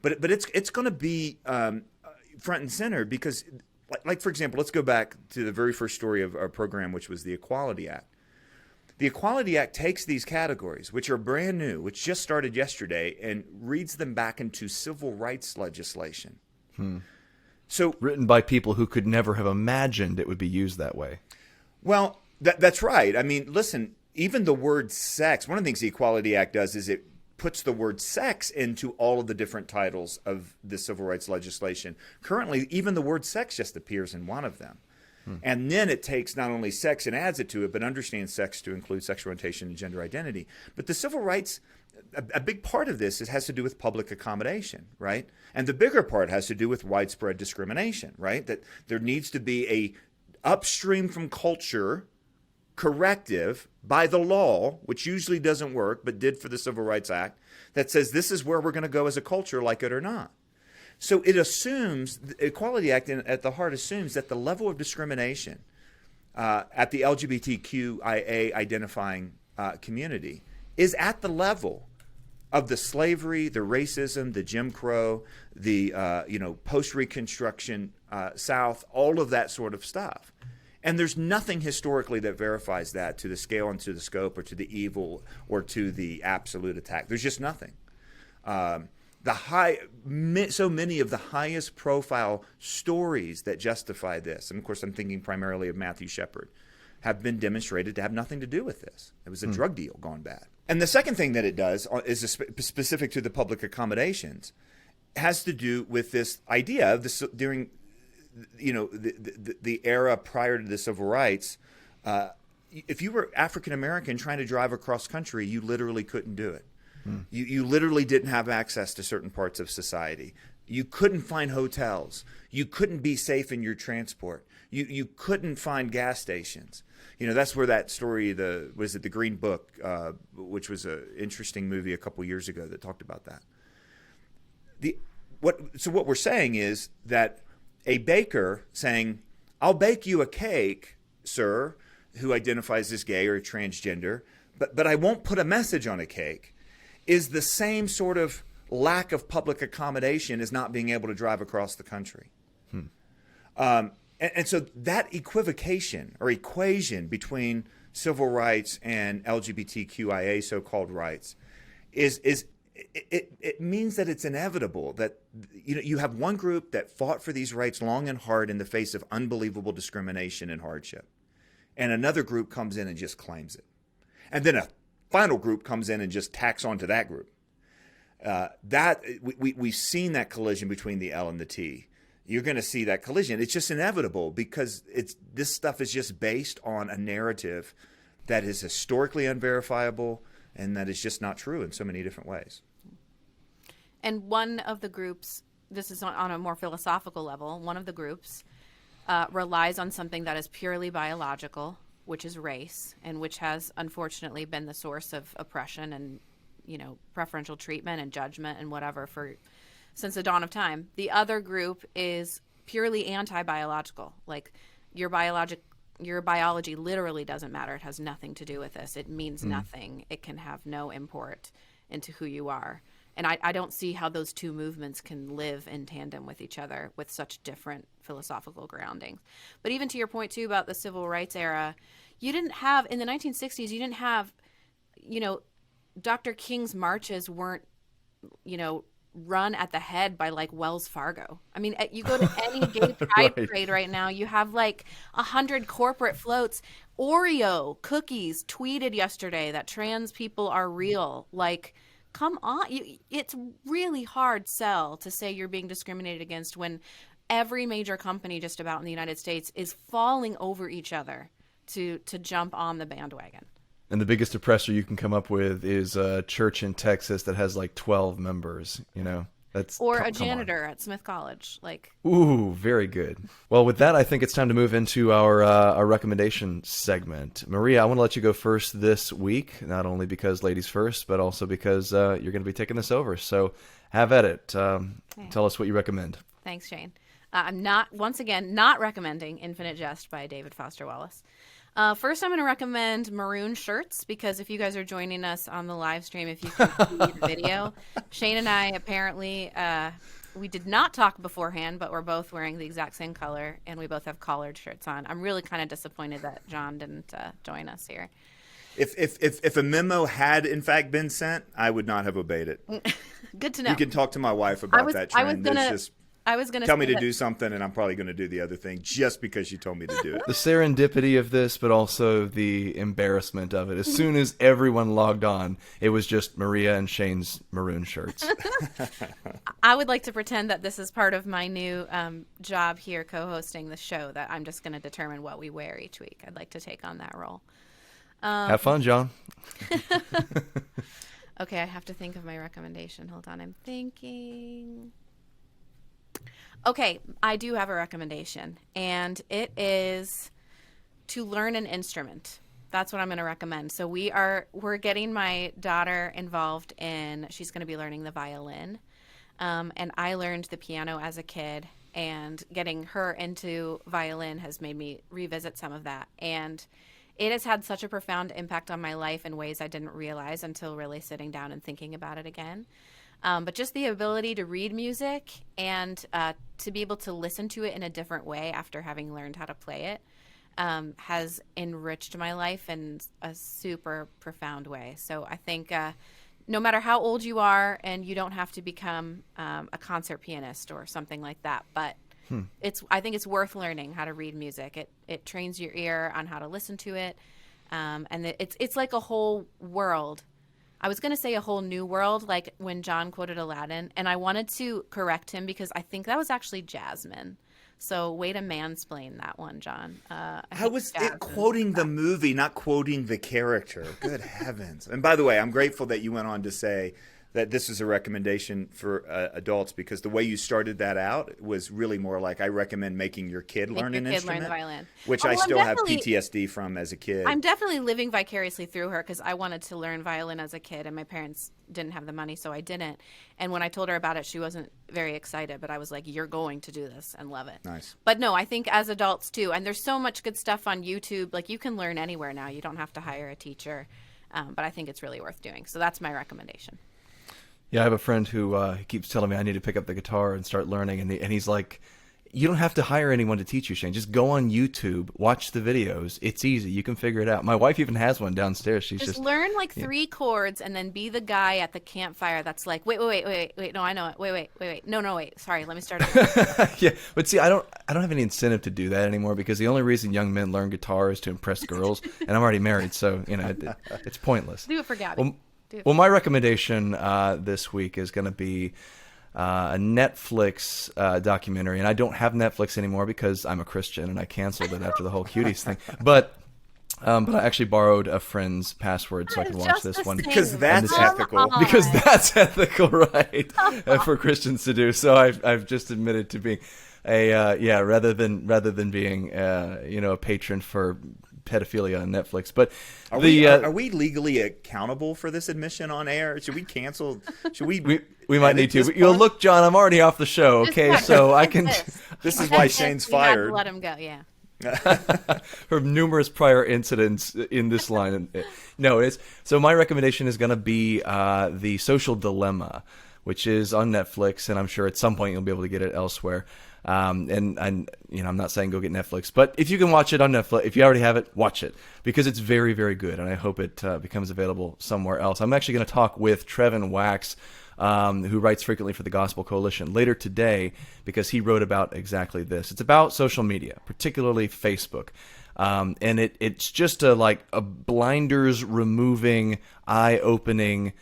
but it's going to be front and center because, like for example, let's go back to the very first story of our program, which was the Equality Act. The Equality Act takes these categories, which are brand new, which just started yesterday, and reads them back into civil rights legislation. So written by people who could never have imagined it would be used that way. Well, that's right. I mean, listen, even the word sex, one of the things the Equality Act does is it puts the word sex into all of the different titles of the civil rights legislation. Currently, even the word sex just appears in one of them. And then it takes not only sex and adds it to it, but understands sex to include sexual orientation and gender identity. But the civil rights, a big part of this has to do with public accommodation, right? And the bigger part has to do with widespread discrimination, right? That there needs to be a upstream from culture corrective by the law, which usually doesn't work, but did for the Civil Rights Act, that says this is where we're going to go as a culture, like it or not. So it assumes, the Equality Act at the heart assumes that the level of discrimination at the LGBTQIA identifying community is at the level of the slavery, the racism, the Jim Crow, the post-Reconstruction South, all of that sort of stuff. And there's nothing historically that verifies that to the scale and to the scope or to the evil or to the absolute attack. There's just nothing. So many of the highest profile stories that justify this, and of course I'm thinking primarily of Matthew Shepard, have been demonstrated to have nothing to do with this. It was a drug deal gone bad. And the second thing that it does is specific to the public accommodations, has to do with this idea of this during the era prior to the civil rights. If you were African American trying to drive across country, you literally couldn't do it. You literally didn't have access to certain parts of society. You couldn't find hotels. You couldn't be safe in your transport. You couldn't find gas stations. That's where that story, the Green Book, which was an interesting movie a couple years ago that talked about that. What we're saying is that a baker saying, "I'll bake you a cake, sir," who identifies as gay or transgender, but I won't put a message on a cake, is the same sort of lack of public accommodation as not being able to drive across the country. And so that equivocation or equation between civil rights and LGBTQIA so-called rights it means that it's inevitable that you have one group that fought for these rights long and hard in the face of unbelievable discrimination and hardship, and another group comes in and just claims it. And then a final group comes in and just tacks onto that group. We've seen that collision between the L and the T. You're going to see that collision. It's just inevitable because this stuff is just based on a narrative that is historically unverifiable and that is just not true in so many different ways. And one of the groups, this is on a more philosophical level, one of the groups relies on something that is purely biological, which is race, and which has unfortunately been the source of oppression and, preferential treatment and judgment and whatever since the dawn of time. The other group is purely anti-biological. Like your biology literally doesn't matter. It has nothing to do with this. It means nothing. It can have no import into who you are. And I don't see how those two movements can live in tandem with each other with such different philosophical groundings. But even to your point, too, about the civil rights era, you didn't have, in the 1960s, you didn't have, Dr. King's marches weren't, run at the head by like Wells Fargo. I mean, you go to any gay pride parade right now, you have like 100 corporate floats. Oreo cookies tweeted yesterday that trans people are real. Like, come on. It's really hard sell to say you're being discriminated against when every major company just about in the United States is falling over each other to jump on the bandwagon. And the biggest oppressor you can come up with is a church in Texas that has like 12 members, Or a janitor at Smith College. Ooh, very good. Well, with that, I think it's time to move into our recommendation segment. Maria, I want to let you go first this week, not only because ladies first, but also because you're going to be taking this over. So have at it. Tell us what you recommend. Thanks, Shane. I'm not recommending Infinite Jest by David Foster Wallace. First, I'm going to recommend maroon shirts, because if you guys are joining us on the live stream, if you can see the video, Shane and I apparently, we did not talk beforehand, but we're both wearing the exact same color, and we both have collared shirts on. I'm really kind of disappointed that John didn't join us here. If a memo had in fact been sent, I would not have obeyed it. Good to know. You can talk to my wife about that trend. I was going to tell me to do something, and I'm probably going to do the other thing just because you told me to do it. The serendipity of this, but also the embarrassment of it. As soon as everyone logged on, it was just Maria and Shane's maroon shirts. I would like to pretend that this is part of my new job here co-hosting the show, that I'm just going to determine what we wear each week. I'd like to take on that role. Have fun, John. Okay, I have to think of my recommendation. Hold on, I'm thinking. Okay, I do have a recommendation, and it is to learn an instrument. That's what I'm going to recommend. So we're getting my daughter involved in, she's going to be learning the violin, and I learned the piano as a kid, and getting her into violin has made me revisit some of that, and it has had such a profound impact on my life in ways I didn't realize until really sitting down and thinking about it again. But just the ability to read music and to be able to listen to it in a different way after having learned how to play it has enriched my life in a super profound way. So I think no matter how old you are, and you don't have to become a concert pianist or something like that, but I think it's worth learning how to read music. It trains your ear on how to listen to it, and it's like a whole world. I was going to say a whole new world, like when John quoted Aladdin, and I wanted to correct him because I think that was actually Jasmine. So way to mansplain that one, John. How was it quoting the movie, not quoting the character? Good heavens. And by the way, I'm grateful that you went on to say that this is a recommendation for adults, because the way you started that out was really more like, I recommend making your kid learn an instrument, learn the violin, which I still have PTSD from as a kid. I'm definitely living vicariously through her, because I wanted to learn violin as a kid, and my parents didn't have the money, so I didn't. And when I told her about it, she wasn't very excited, but I was like, you're going to do this and love it. Nice. But no, I think as adults too, and there's so much good stuff on YouTube. Like, you can learn anywhere now. You don't have to hire a teacher, but I think it's really worth doing. So that's my recommendation. Yeah, I have a friend who keeps telling me I need to pick up the guitar and start learning, and he's like, you don't have to hire anyone to teach you, Shane. Just go on YouTube, watch the videos. It's easy. You can figure it out. My wife even has one downstairs. She's just learn like 3 chords, and then be the guy at the campfire that's like, wait. No, I know it. Wait. No, wait. Sorry, let me start again. Yeah, but see, I don't have any incentive to do that anymore, because the only reason young men learn guitar is to impress girls, and I'm already married, so it's pointless. Do it for Gabby. Well, my recommendation this week is going to be a Netflix documentary, and I don't have Netflix anymore because I'm a Christian and I canceled it after the whole cuties thing. But I actually borrowed a friend's password so I could watch this one. Because that's ethical. Because that's ethical, right? For Christians to do. So I've just admitted to being rather than being a patron for pedophilia on Netflix. But are we legally accountable for this admission on air? Should we cancel? Should we? We might need to. You'll look, John. I'm already off the show. Okay, so I can. This is why Shane's fired. Let him go. Yeah. From numerous prior incidents in this line. No, it's so. My recommendation is going to be The Social Dilemma, which is on Netflix, and I'm sure at some point you'll be able to get it elsewhere. And I'm not saying go get Netflix, but if you can watch it on Netflix, if you already have it, watch it, because it's very, very good, and I hope it becomes available somewhere else. I'm actually going to talk with Trevin Wax, who writes frequently for the Gospel Coalition, later today, because he wrote about exactly this. It's about social media, particularly Facebook. And it's just a blinders removing, eye-opening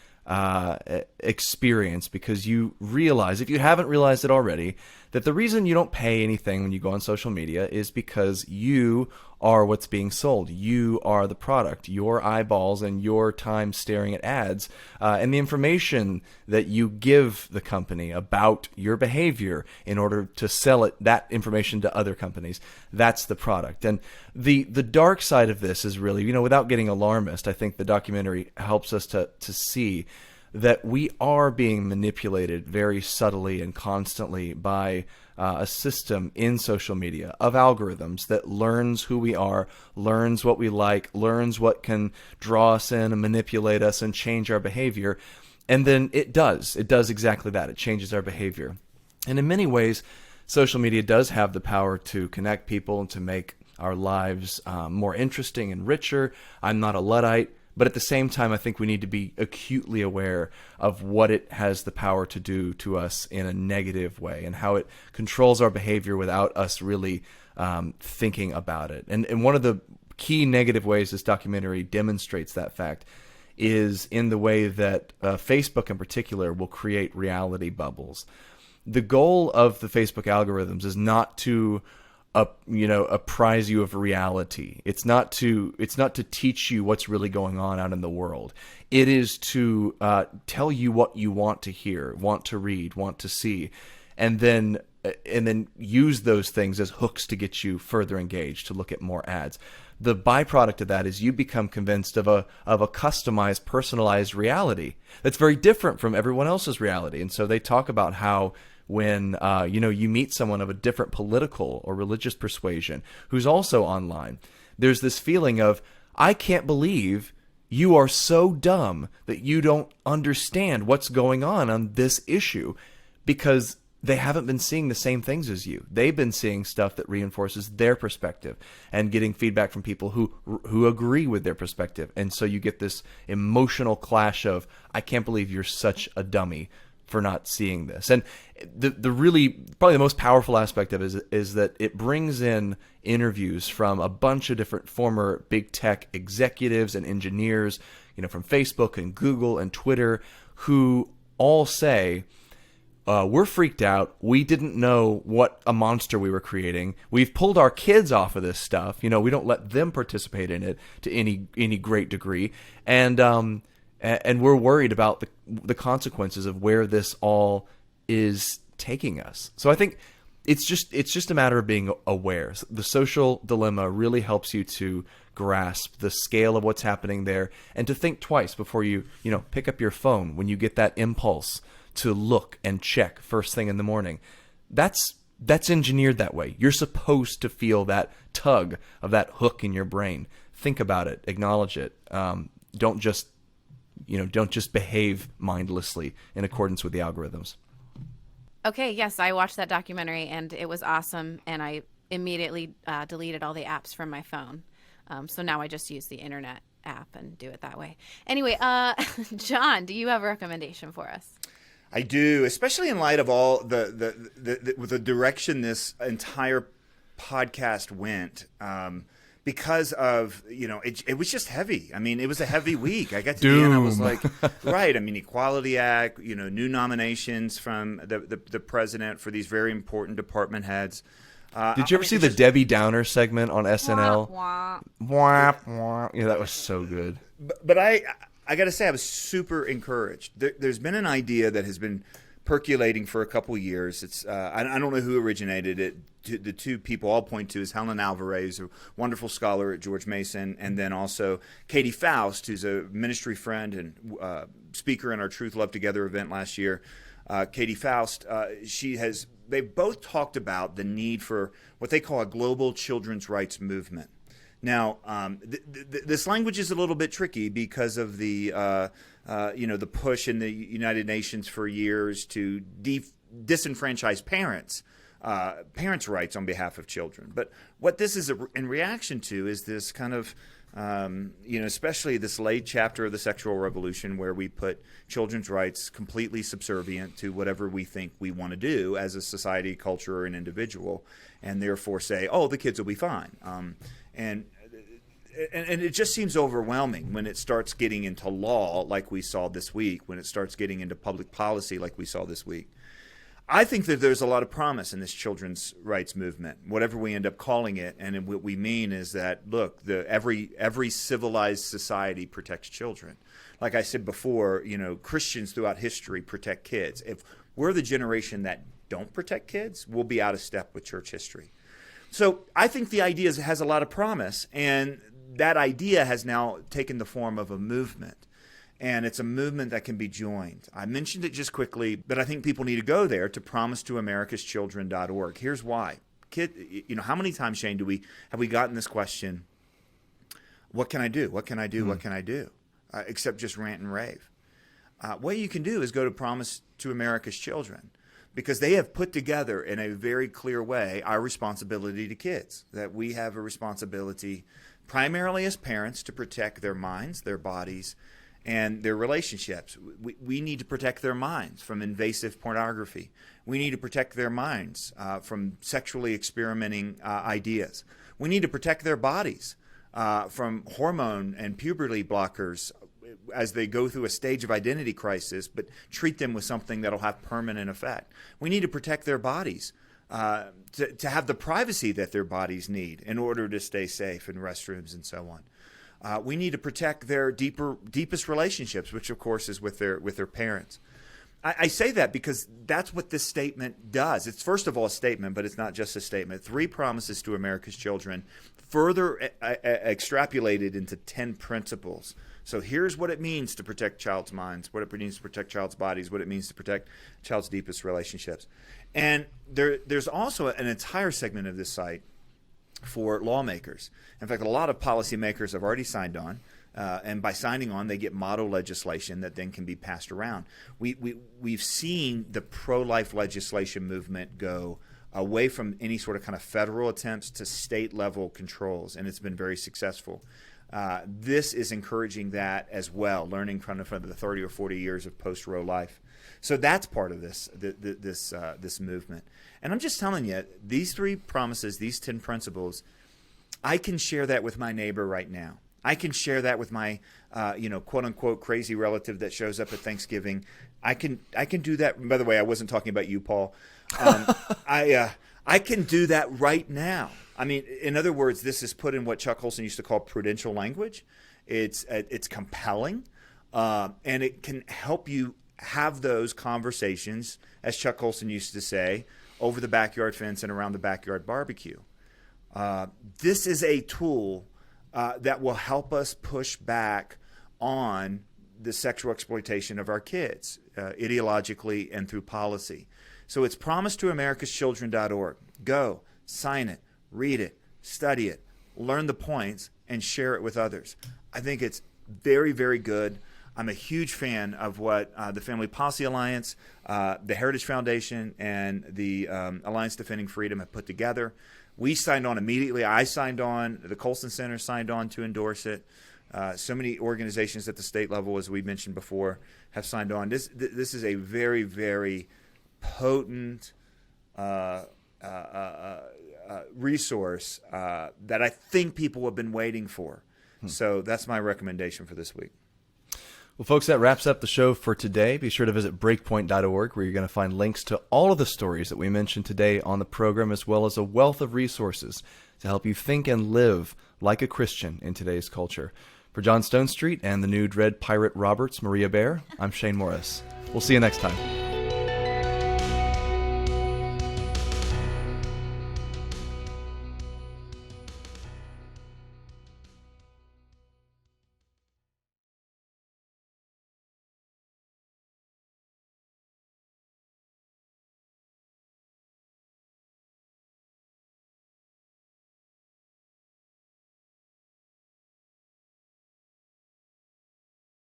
experience, because you realize, if you haven't realized it already, that the reason you don't pay anything when you go on social media is because you are what's being sold. You are the product. Your eyeballs and your time staring at ads and the information that you give the company about your behavior in order to sell that information to other companies. That's the product. And the dark side of this is really, without getting alarmist, I think the documentary helps us to see that we are being manipulated very subtly and constantly by a system in social media of algorithms that learns who we are, learns what we like, learns what can draw us in and manipulate us and change our behavior. And then it does exactly that. It changes our behavior. And in many ways, social media does have the power to connect people and to make our lives more interesting and richer. I'm not a Luddite. But at the same time, I think we need to be acutely aware of what it has the power to do to us in a negative way, and how it controls our behavior without us really thinking about it. And one of the key negative ways this documentary demonstrates that fact is in the way that Facebook in particular will create reality bubbles. The goal of the Facebook algorithms is not to apprise you of reality. It's not to teach you what's really going on out in the world. It is to tell you what you want to hear, want to read, want to see, and then use those things as hooks to get you further engaged, to look at more ads. The byproduct of that is you become convinced of a customized, personalized reality that's very different from everyone else's reality. And so they talk about how when you meet someone of a different political or religious persuasion who's also online, there's this feeling of, I can't believe you are so dumb that you don't understand what's going on this issue, because they haven't been seeing the same things as you. They've been seeing stuff that reinforces their perspective and getting feedback from people who agree with their perspective. And so you get this emotional clash of, I can't believe you're such a dummy for not seeing this. And the really, probably the most powerful aspect of it is that it brings in interviews from a bunch of different former big tech executives and engineers, from Facebook and Google and Twitter, who all say, we're freaked out. We didn't know what a monster we were creating. We've pulled our kids off of this stuff. We don't let them participate in it to any great degree. And we're worried about the consequences of where this all is taking us. So I think it's just a matter of being aware. The Social Dilemma really helps you to grasp the scale of what's happening there, and to think twice before you pick up your phone when you get that impulse to look and check first thing in the morning. That's engineered that way. You're supposed to feel that tug of that hook in your brain. Think about it, acknowledge it. Don't just behave mindlessly in accordance with the algorithms. Okay, yes, I watched that documentary and it was awesome, and I immediately deleted all the apps from my phone. So now I just use the internet app and do it that way. Anyway, John, do you have a recommendation for us? I do, especially in light of all the direction this entire podcast went. Because of, it was just heavy. I mean, it was a heavy week. I got to the end, I was like, right. I mean, Equality Act, new nominations from the president for these very important department heads. Did you ever see the Debbie Downer segment on SNL? Wah, Wah, wah. Yeah, that was so good. But I got to say, I was super encouraged. There's been an idea that has been percolating for a couple years. It's I don't know who originated it. The two people I'll point to is Helen Alvarez, a wonderful scholar at George Mason, and then also Katie Faust, who's a ministry friend and speaker in our Truth, Love Together event last year. Katie Faust, they both talked about the need for what they call a global children's rights movement. Now, this language is a little bit tricky because of the the push in the United Nations for years to disenfranchise parents' rights on behalf of children. But what this is in reaction to is this kind of especially this late chapter of the sexual revolution where we put children's rights completely subservient to whatever we think we want to do as a society, culture, or an individual, and therefore say, oh, the kids will be fine. And it just seems overwhelming when it starts getting into law like we saw this week, when it starts getting into public policy like we saw this week. I think that there's a lot of promise in this children's rights movement, whatever we end up calling it. And what we mean is that, look, every civilized society protects children. Like I said before, Christians throughout history protect kids. If we're the generation that don't protect kids, we'll be out of step with church history. So I think the idea has a lot of promise, and that idea has now taken the form of a movement. And it's a movement that can be joined. I mentioned it just quickly, but I think people need to go there to promisetoamericaschildren.org. Here's why. How many times, Shane, have we gotten this question, what can I do? What can I do? What can I do? Except just rant and rave. What you can do is go to Promise to America's Children, because they have put together in a very clear way our responsibility to kids, that we have a responsibility primarily as parents to protect their minds, their bodies, and their relationships. We need to protect their minds from invasive pornography. We need to protect their minds from sexually experimenting ideas. We need to protect their bodies from hormone and puberty blockers as they go through a stage of identity crisis, but treat them with something that'll have permanent effect. We need to protect their bodies to have the privacy that their bodies need in order to stay safe in restrooms and so on. We need to protect their deepest relationships, which of course is with their parents. I say that because that's what this statement does. It's first of all a statement, but it's not just a statement. 3 promises to America's children, further extrapolated into 10 principles. So here's what it means to protect child's minds, what it means to protect child's bodies, what it means to protect child's deepest relationships. And there's also an entire segment of this site for lawmakers. In fact, a lot of policymakers have already signed on, and by signing on, they get model legislation that then can be passed around. We've seen the pro-life legislation movement go away from any sort of kind of federal attempts to state-level controls, and it's been very successful. This is encouraging that as well, learning from the 30 or 40 years of post-Roe life. So that's part of this movement. And I'm just telling you, these 3 promises, these 10 principles, I can share that with my neighbor right now. I can share that with my, quote unquote crazy relative that shows up at Thanksgiving. I can do that. By the way, I wasn't talking about you, Paul. I can do that right now. I mean, in other words, this is put in what Chuck Colson used to call prudential language. It's compelling, and it can help you have those conversations, as Chuck Colson used to say, over the backyard fence and around the backyard barbecue. This is a tool that will help us push back on the sexual exploitation of our kids, ideologically and through policy. So it's promisetoamericaschildren.org. Go, sign it, read it, study it, learn the points, and share it with others. I think it's very, very good. I'm a huge fan of what the Family Policy Alliance, the Heritage Foundation, and the Alliance Defending Freedom have put together. We signed on immediately. I signed on. The Colson Center signed on to endorse it. So many organizations at the state level, as we mentioned before, have signed on. This is a very, very potent resource that I think people have been waiting for. So that's my recommendation for this week. Well, folks, that wraps up the show for today. Be sure to visit breakpoint.org, where you're going to find links to all of the stories that we mentioned today on the program, as well as a wealth of resources to help you think and live like a Christian in today's culture. For John Stonestreet and the new Dread Pirate Roberts, Maria Baer, I'm Shane Morris. We'll see you next time.